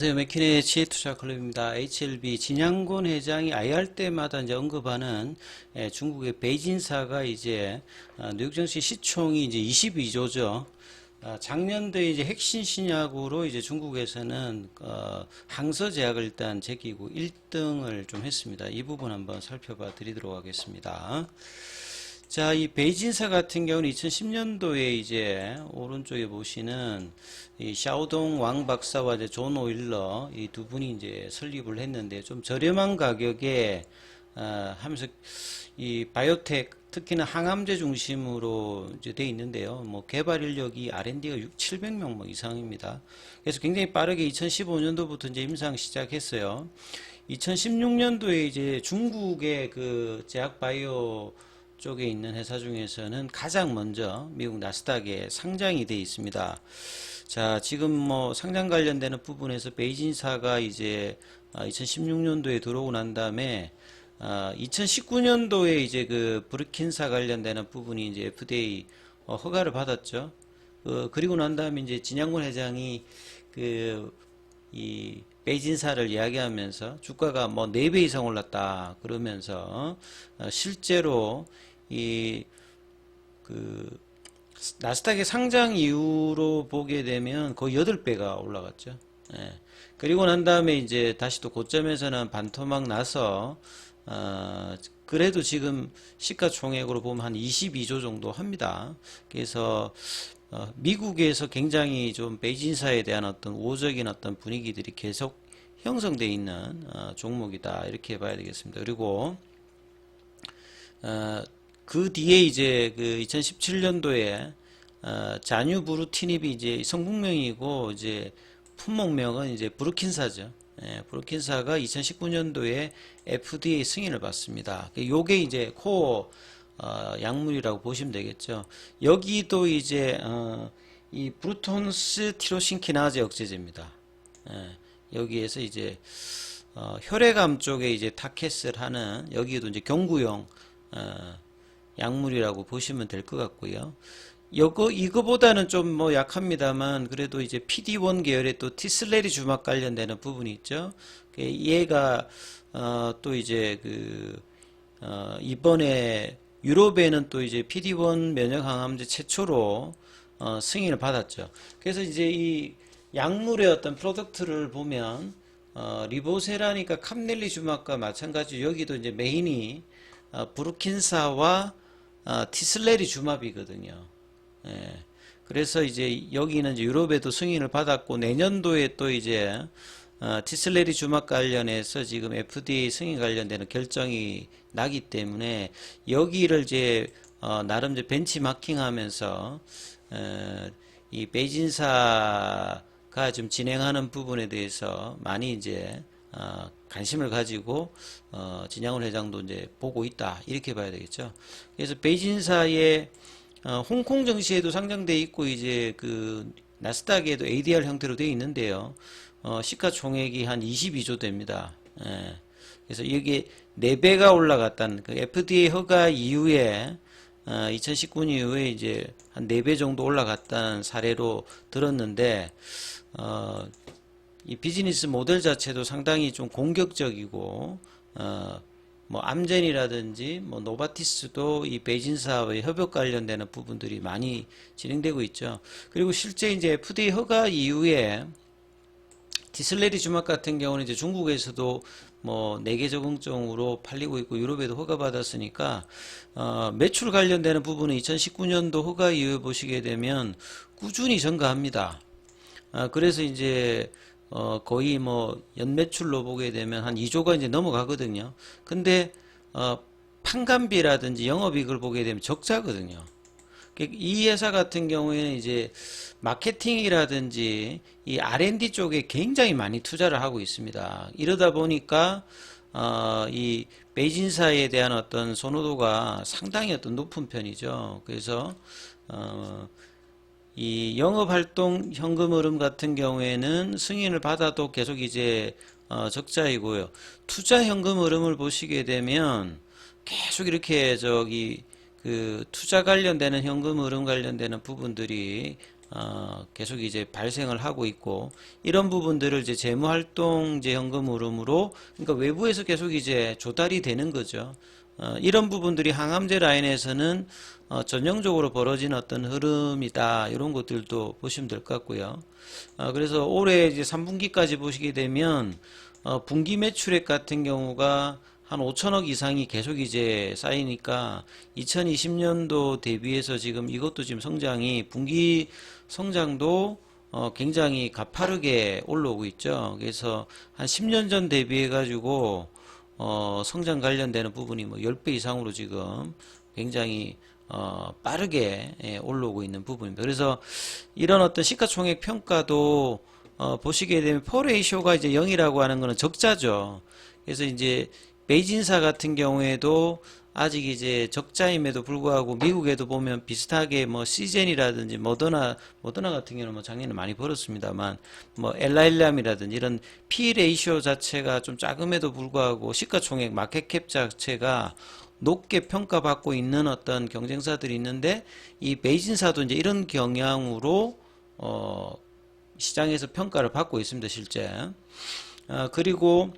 안녕하세요. 맥키네 지혜투자클럽입니다. HLB 진양곤 회장이 IR 때마다 이제 언급하는 중국의 베이진사가 이제 뉴욕 증시 시총이 이제 22조죠. 작년도에 이제 핵심 신약으로 이제 중국에서는 항서 제약을 일단 제끼고 1등을 좀 했습니다. 이 부분 한번 살펴봐 드리도록 하겠습니다. 자, 이 베이진사 같은 경우는 2010년도에 이제 오른쪽에 보시는 이 샤오동 왕 박사와 이제 존 오일러 이 두 분이 이제 설립을 했는데 좀 저렴한 가격에 하면서 이 바이오텍 특히나 항암제 중심으로 이제 돼 있는데요. 뭐 개발 인력이 R&D가 700명 뭐 이상입니다. 그래서 굉장히 빠르게 2015년도부터 이제 임상 시작했어요. 2016년도에 이제 중국의 그 제약 바이오 쪽에 있는 회사 중에서는 가장 먼저 미국 나스닥에 상장이 되어 있습니다. 자, 지금 뭐 상장 관련되는 부분에서 베이진사가 이제 2016년도에 들어오고 난 다음에 2019년도에 이제 그 브루킨사 관련되는 부분이 이제 FDA 허가를 받았죠. 그리고 난 다음에 이제 진양곤 회장이 이 베이진사를 이야기하면서 주가가 뭐 4배 이상 올랐다 그러면서 실제로 나스닥의 상장 이후로 보게 되면 거의 8배가 올라갔죠. 예. 그리고 난 다음에 이제 다시 또 고점에서는 반토막 나서 그래도 지금 시가총액으로 보면 한 22조 정도 합니다. 그래서 미국에서 굉장히 좀 베이진사에 대한 어떤 우호적인 어떤 분위기들이 계속 형성되어 있는 종목이다 이렇게 봐야 되겠습니다. 그리고 그 뒤에 이제 그 2017년도에 자뉴브루티닙이 이제 성분명이고 이제 품목명은 이제 브루킨사죠. 예, 브루킨사가 2019년도에 FDA 승인을 받습니다. 요게 이제 코어 약물이라고 보시면 되겠죠. 여기도 이제 이 브루톤스 티로신키나제 억제제입니다. 예, 여기에서 이제 혈액암 쪽에 이제 타켓을 하는 여기도 이제 경구용 약물이라고 보시면 될 것 같고요. 이거보다는 좀 뭐 약합니다만 그래도 이제 PD-1 계열의 또 티슬레리 주막 관련되는 부분이 있죠. 얘가 또 이제 이번에 유럽에는 또 이제 PD-1 면역 항암제 최초로 승인을 받았죠. 그래서 이제 이 약물의 어떤 프로덕트를 보면 리보세라니까 캄넬리 주막과 마찬가지로 여기도 이제 메인이 브루킨사와 티슬레리 주마비거든요. 예. 그래서 이제 여기는 이제 유럽에도 승인을 받았고 내년도에 또 이제 티슬레리 주막 관련해서 지금 FDA 승인 관련되는 결정이 나기 때문에 여기를 이제 나름 이제 벤치마킹하면서 이 베이진사가 좀 진행하는 부분에 대해서 많이 이제 관심을 가지고 진양훈 회장도 이제 보고 있다 이렇게 봐야 되겠죠. 그래서 베이진사의 홍콩 증시에도 상장돼 있고 이제 그 나스닥에도 ADR 형태로 되어 있는데요. 시가총액이 한 22조 됩니다. 예. 그래서 이게 4배가 올라갔다는 그 FDA 허가 이후에 2019년 이후에 이제 한 4배 정도 올라갔다는 사례로 들었는데 이 비즈니스 모델 자체도 상당히 좀 공격적이고 뭐 암젠이라든지 뭐 노바티스도 이 베이진사와의 협업 관련되는 부분들이 많이 진행되고 있죠. 그리고 실제 이제 FDA 허가 이후에 티슬레리 주막 같은 경우는 이제 중국에서도 뭐 4개 적응증으로 팔리고 있고 유럽에도 허가 받았으니까 매출 관련되는 부분은 2019년도 허가 이후에 보시게 되면 꾸준히 증가합니다. 그래서 이제 거의 뭐 연매출로 보게 되면 한 2조가 이제 넘어가거든요. 근데 판관비라든지 영업이익을 보게 되면 적자거든요. 이 회사 같은 경우에는 이제 마케팅이라든지 이 R&D 쪽에 굉장히 많이 투자를 하고 있습니다. 이러다 보니까 이 베이진사에 대한 어떤 선호도가 상당히 어떤 높은 편이죠. 그래서 이 영업활동 현금 흐름 같은 경우에는 승인을 받아도 계속 이제 적자이고요. 투자 현금 흐름을 보시게 되면 계속 이렇게 투자 관련되는 현금 흐름 관련되는 부분들이 계속 이제 발생을 하고 있고, 이런 부분들을 이제 재무활동 이제 현금 흐름으로, 그러니까 외부에서 계속 이제 조달이 되는 거죠. 이런 부분들이 항암제 라인에서는 전형적으로 벌어진 어떤 흐름이다. 이런 것들도 보시면 될 것 같고요. 그래서 올해 이제 3분기까지 보시게 되면 분기 매출액 같은 경우가 한 5천억 이상이 계속 이제 쌓이니까 2020년도 대비해서 지금 이것도 지금 성장이 분기 성장도 굉장히 가파르게 올라오고 있죠. 그래서 한 10년 전 대비해 가지고 성장 관련되는 부분이 뭐 10배 이상으로 지금 굉장히 빠르게 올라오고 있는 부분입니다. 그래서 이런 어떤 시가총액 평가도 보시게 되면 퍼레이쇼가 이제 0이라고 하는 거는 적자죠. 그래서 이제 베이진사 같은 경우에도 아직 이제 적자임에도 불구하고 미국에도 보면 비슷하게 뭐 시젠이라든지 모더나 같은 경우는 뭐 작년에 많이 벌었습니다만 뭐 엘라일람이라든지 이런 P 레이쇼 자체가 좀 작음에도 불구하고 시가총액 마켓캡 자체가 높게 평가받고 있는 어떤 경쟁사들이 있는데 이 베이진사도 이제 이런 경향으로 시장에서 평가를 받고 있습니다, 실제. 그리고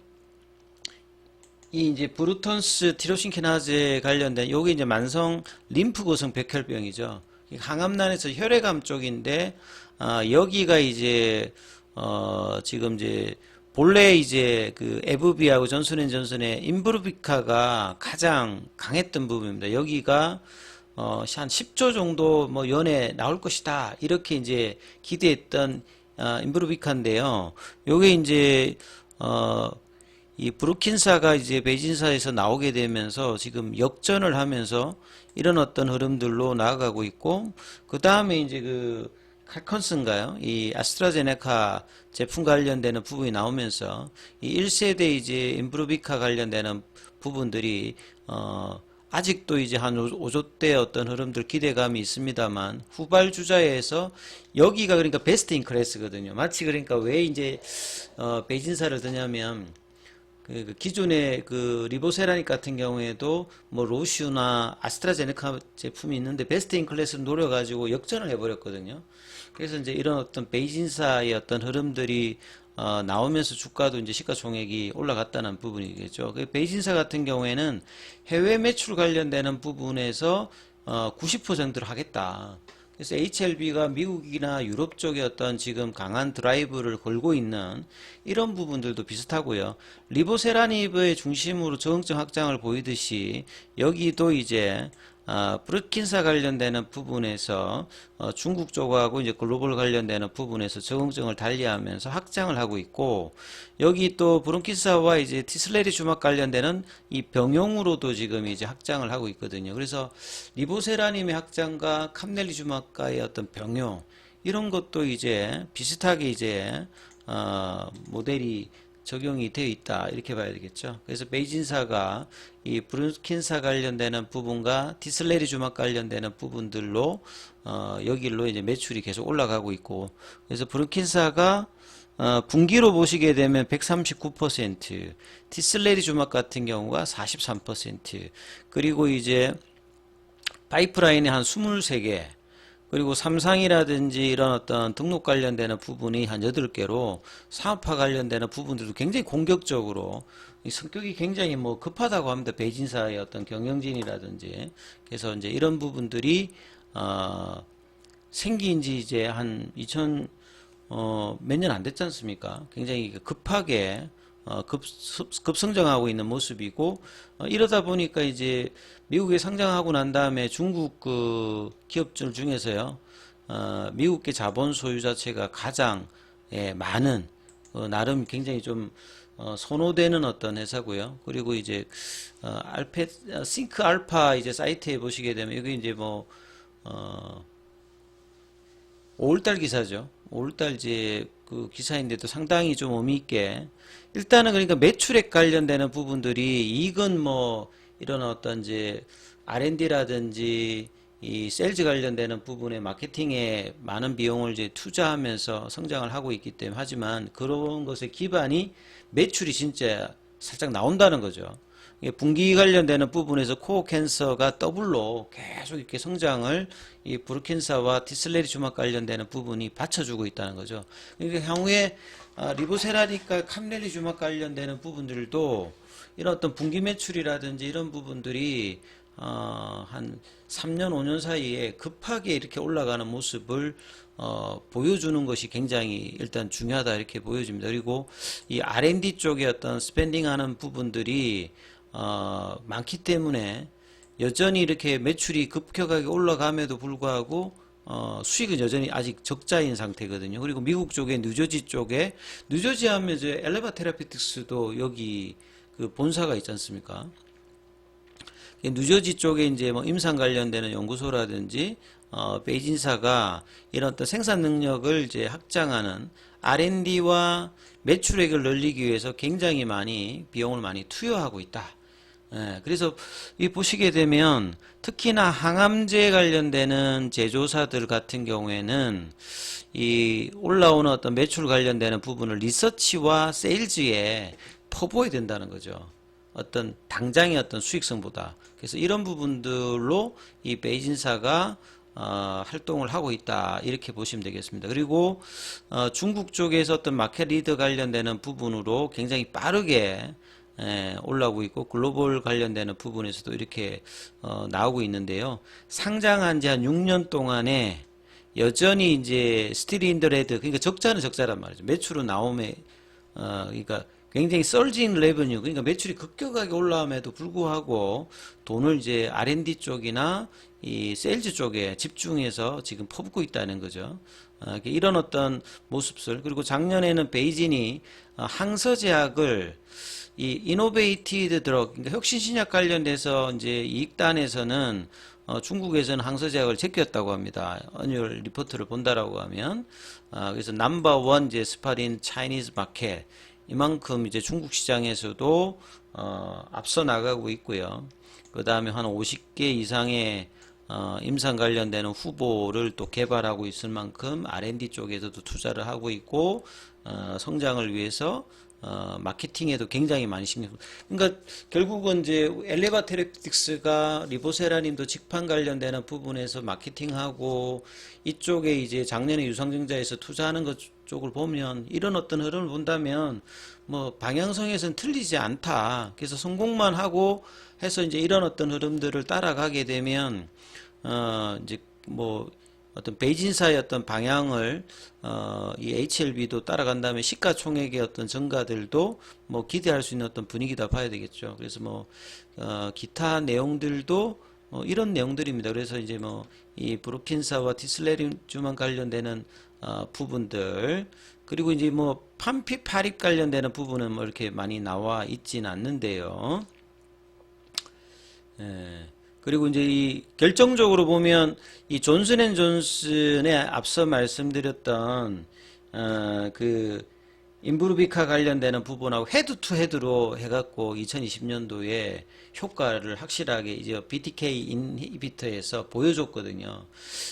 이 이제 브루턴스 티로신키나제 관련된 요게 이제 만성 림프 구성 백혈병이죠. 항암난에서 혈액암 쪽인데 여기가 이제 지금 이제 본래 이제 그 에브비하고 존슨앤존슨의 임브루비카가 가장 강했던 부분입니다. 여기가 한 10조 정도 뭐 연에 나올 것이다 이렇게 이제 기대했던 임브루비카인데요. 요게 이제 이 브루킨사가 이제 베이진사에서 나오게 되면서 지금 역전을 하면서 이런 어떤 흐름들로 나아가고 있고, 그 다음에 이제 그 칼컨스인가요? 이 아스트라제네카 제품 관련되는 부분이 나오면서 이 1세대 이제 인브루비카 관련되는 부분들이 아직도 이제 한 5조대 어떤 흐름들 기대감이 있습니다만 후발주자에서 여기가 그러니까 베스트 인 클래스거든요. 마치 그러니까 왜 이제 베이진사를 드냐면 그 기존의 그 리보세라닉 같은 경우에도 뭐 로슈나 아스트라제네카 제품이 있는데 베스트 인 클래스를 노려가지고 역전을 해버렸거든요. 그래서 이제 이런 어떤 베이진사의 어떤 흐름들이 나오면서 주가도 이제 시가총액이 올라갔다는 부분이겠죠. 그 베이진사 같은 경우에는 해외 매출 관련되는 부분에서 90%를 하겠다. 그래서 HLB가 미국이나 유럽 쪽에 어떤 지금 강한 드라이브를 걸고 있는 이런 부분들도 비슷하고요. 리보세라닙의 중심으로 저항적 확장을 보이듯이 여기도 이제 브루킨사 관련되는 부분에서 중국 쪽하고 이제 글로벌 관련되는 부분에서 적응증을 달리하면서 확장을 하고 있고, 여기 또 브루킨사와 이제 티슬레리주막 관련되는 이 병용으로도 지금 이제 확장을 하고 있거든요. 그래서 리보세라님의 확장과 캄넬리주막과의 어떤 병용 이런 것도 이제 비슷하게 이제 모델이 적용이 되어 있다 이렇게 봐야 되겠죠. 그래서 베이진사가 이 브루킨사 관련되는 부분과 디슬레리주막 관련되는 부분들로 여기로 이제 매출이 계속 올라가고 있고, 그래서 브루킨사가 분기로 보시게 되면 139%, 디슬레리주막 같은 경우가 43%, 그리고 이제 파이프라인이 한 23개, 그리고 삼상이라든지 이런 어떤 등록 관련되는 부분이 한 8개로 사업화 관련되는 부분들도 굉장히 공격적으로 성격이 굉장히 뭐 급하다고 합니다. 베이진사의 어떤 경영진이라든지. 그래서 이제 이런 부분들이 생긴 지 이제 한 2000 몇 년 안 됐지 않습니까? 굉장히 급하게 급성장하고 있는 모습이고, 이러다 보니까 이제 미국에 상장하고 난 다음에 중국 그 기업들 중에서요, 미국계 자본 소유 자체가 가장 많은 나름 굉장히 좀 선호되는 어떤 회사고요. 그리고 이제 싱크 알파 이제 사이트에 보시게 되면 여기 이제 뭐 5월달 기사죠. 5월달 이제 그 기사인데도 상당히 좀 의미 있게, 일단은 그러니까 매출액 관련되는 부분들이 이건 뭐 이런 어떤 이제 R&D라든지 이 셀즈 관련되는 부분에 마케팅에 많은 비용을 이제 투자하면서 성장을 하고 있기 때문에, 하지만 그런 것의 기반이 매출이 진짜 살짝 나온다는 거죠. 분기 관련되는 부분에서 코어 캔서가 더블로 계속 이렇게 성장을 이 브루킨사와 티슬레리주막 관련되는 부분이 받쳐주고 있다는 거죠. 그러니까 향후에 리보세라니까 캄렐리주막 관련되는 부분들도 이런 어떤 분기 매출이라든지 이런 부분들이 한 3년, 5년 사이에 급하게 이렇게 올라가는 모습을 보여주는 것이 굉장히 일단 중요하다 이렇게 보여집니다. 그리고 이 R&D 쪽에 어떤 스pen딩 하는 부분들이 많기 때문에 여전히 이렇게 매출이 급격하게 올라감에도 불구하고 수익은 여전히 아직 적자인 상태거든요. 그리고 미국 쪽에 뉴저지 하면 이제 엘레바 테라피틱스도 여기 그 본사가 있지 않습니까? 뉴저지 쪽에 이제 뭐 임상 관련되는 연구소라든지 베이진사가 이런 어떤 생산 능력을 이제 확장하는 R&D와 매출액을 늘리기 위해서 굉장히 많이 비용을 많이 투여하고 있다. 예, 그래서 이 보시게 되면 특히나 항암제 관련되는 제조사들 같은 경우에는 이 올라오는 어떤 매출 관련되는 부분을 리서치와 세일즈에 퍼부어야 된다는 거죠. 어떤 당장의 어떤 수익성보다. 그래서 이런 부분들로 이 베이진사가 활동을 하고 있다 이렇게 보시면 되겠습니다. 그리고 중국 쪽에서 어떤 마켓 리더 관련되는 부분으로 굉장히 빠르게 올라오고 있고 글로벌 관련되는 부분에서도 이렇게 나오고 있는데요. 상장한 지 한 6년 동안에 여전히 이제 스틸 인 더 레드, 그러니까 적자는 적자란 말이죠. 매출은 나오면 그러니까 굉장히 썰진 레버뉴, 그러니까 매출이 급격하게 올라옴에도 불구하고 돈을 이제 R&D 쪽이나 이 세일즈 쪽에 집중해서 지금 퍼붓고 있다는 거죠. 이런 어떤 모습들. 그리고 작년에는 베이진이 항서제약을 이 이노베이티드 드럭, 그러니까 혁신신약 관련돼서 이제 이익단에서는 중국에서는 항서제약을 제꼈다고 합니다. 어뉴얼 리포트를 본다라고 하면 그래서 넘버 1 이제 스파린 차이니즈 마켓 이만큼 이제 중국 시장에서도 앞서 나가고 있고요. 그 다음에 한 50개 이상의 임상 관련되는 후보를 또 개발하고 있을 만큼 R&D 쪽에서도 투자를 하고 있고 성장을 위해서 마케팅에도 굉장히 많이 신경. 그러니까 결국은 이제 엘레바 테라피틱스가 리보세라님도 직판 관련되는 부분에서 마케팅하고 이쪽에 이제 작년에 유상증자에서 투자하는 것 쪽을 보면 이런 어떤 흐름을 본다면 뭐 방향성에서는 틀리지 않다. 그래서 성공만 하고 해서 이제 이런 어떤 흐름들을 따라가게 되면 이제 뭐 어떤 베이진사의 어떤 방향을 이 HLB도 따라간다면 시가총액의 어떤 증가들도 뭐 기대할 수 있는 어떤 분위기다 봐야 되겠죠. 그래서 뭐 기타 내용들도 이런 내용들입니다. 그래서 이제 뭐 이 브루킨사와 티슬레리주만 관련되는 부분들, 그리고 이제 뭐 판피파립 관련되는 부분은 뭐 이렇게 많이 나와 있진 않는데요. 예. 그리고 이제 이 결정적으로 보면 이 존슨앤존슨에 앞서 말씀드렸던 그 인브루비카 관련되는 부분하고 헤드 투 헤드로 해갖고 2020년도에 효과를 확실하게 이제 BTK 인히비터에서 보여줬거든요.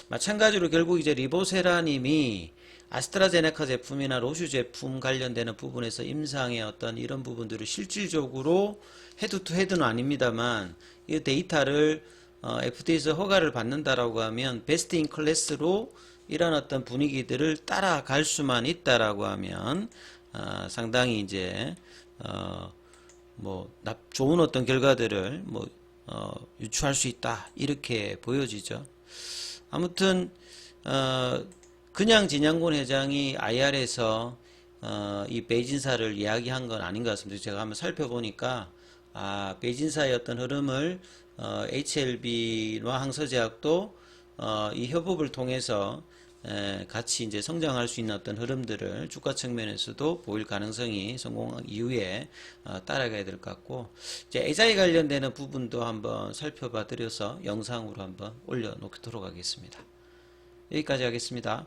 마찬가지로 결국 이제 리보세라님이 아스트라제네카 제품이나 로슈 제품 관련되는 부분에서 임상의 어떤 이런 부분들을 실질적으로 헤드 투 헤드는 아닙니다만 이 데이터를 FDA에서 허가를 받는다라고 하면 베스트 인 클래스로 이런 어떤 분위기들을 따라갈 수만 있다라고 하면 상당히 이제 뭐 좋은 어떤 결과들을 뭐 유추할 수 있다 이렇게 보여지죠. 아무튼 그냥 진양군 회장이 IR에서 이 베이진사를 이야기한 건 아닌 것 같습니다. 제가 한번 살펴보니까 베이진사의 어떤 흐름을 HLB와 항서제약도 이 협업을 통해서 같이 이제 성장할 수 있는 어떤 흐름들을 주가 측면에서도 보일 가능성이 성공 이후에 따라가야 될 것 같고, 이제 AI 관련되는 부분도 한번 살펴봐 드려서 영상으로 한번 올려놓도록 하겠습니다. 여기까지 하겠습니다.